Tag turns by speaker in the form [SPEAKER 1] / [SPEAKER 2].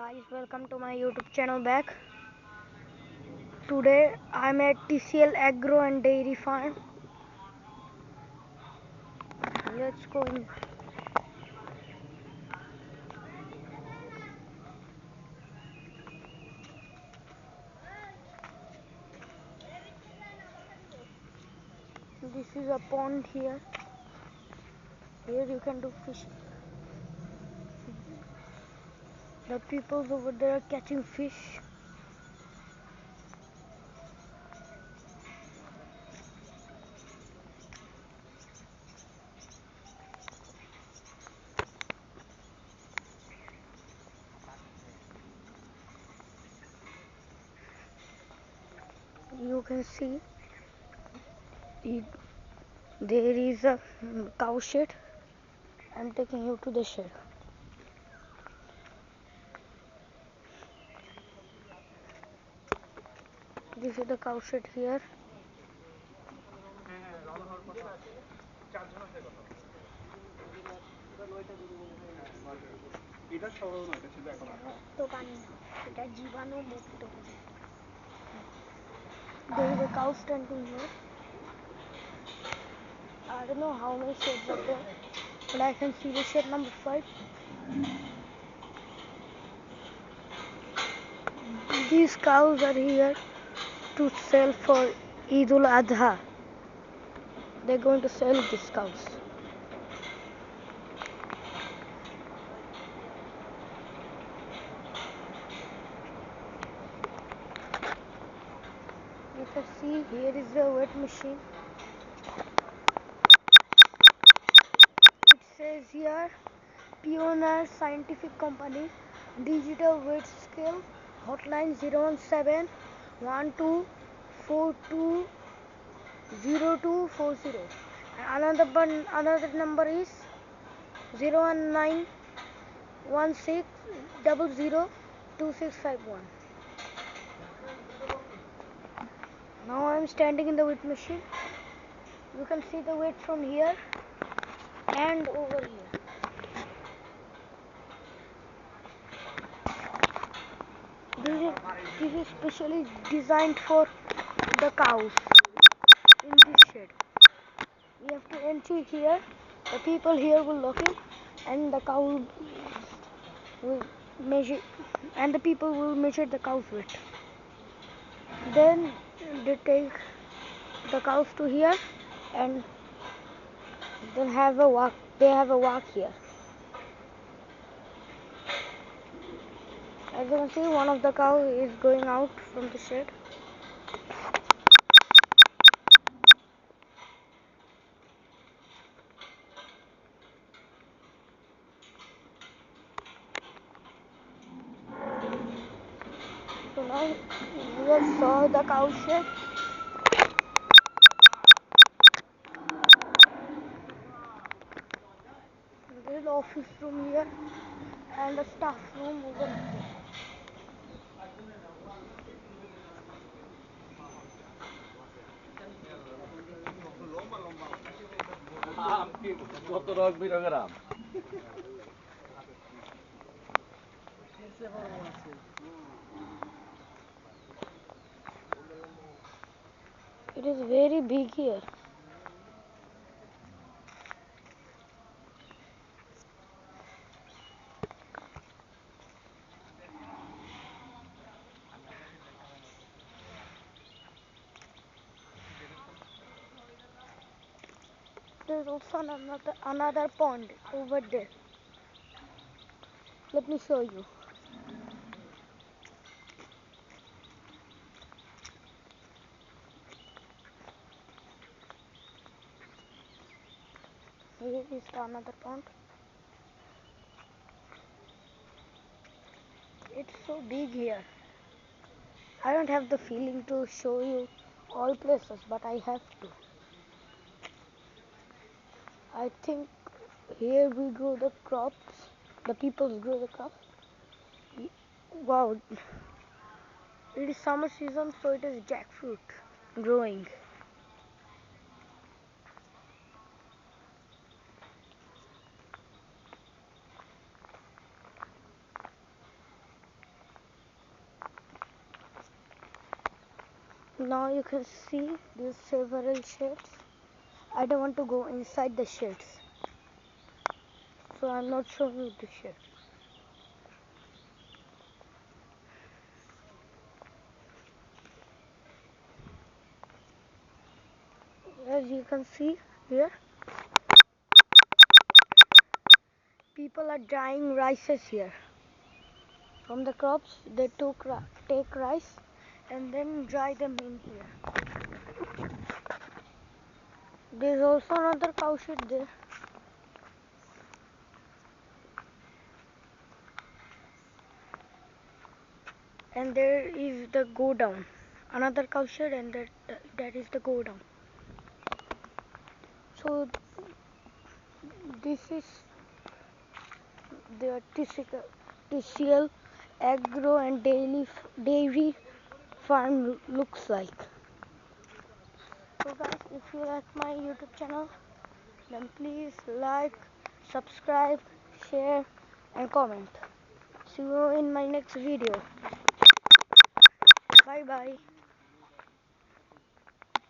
[SPEAKER 1] Guys, welcome to my YouTube channel back. Today I'm at TCL Agro and Dairy farm. Let's go in. This is a pond here. Here you can do fishing. The people over there are catching fish. You can see there is a cow shed. I'm taking you to the shed. This is the cow shed here. There is a cow standing here. I don't know how many sheds are there, but I can see the shed number 5. These cows are here to sell for Eid ul Adha. They're going to sell these cows. You can see here is the weight machine. It says here Pioneer Scientific Company, digital weight scale, hotline 017 1242 0240. Another number is 019 16002651. Now I am standing in the weight machine. You can see the weight from here and over here. This is specially designed for the cows in this shed. We have to enter here. The people here will lock in, and the cow will measure, and the people will measure the cow's weight. Then they take the cows to here, and then have a walk. They have a walk here. As you can see, one of the cow is going out from the shed. So now we have saw the cow shed. There is office room here and a staff room over here. It is very big here. There is also another pond over there. Let me show you. Here is another pond. It's so big here. I don't have the feeling to show you all places, but I have to. I think here we grow the crops. The people grow the crops. Wow. It is summer season, so it is jackfruit growing. Now you can see these several sheds. I don't want to go inside the sheds, so I'm not showing you the shed. As you can see here, people are drying rices here. From the crops, they take rice and then dry them in here. There's also another cow shed there. And there is the go down. Another cow shed, and that is the go down. So this is the TCL Agro and Dairy farm looks like. So guys, if you like my YouTube channel, then please like, subscribe, share and comment. See you in my next video. Bye bye.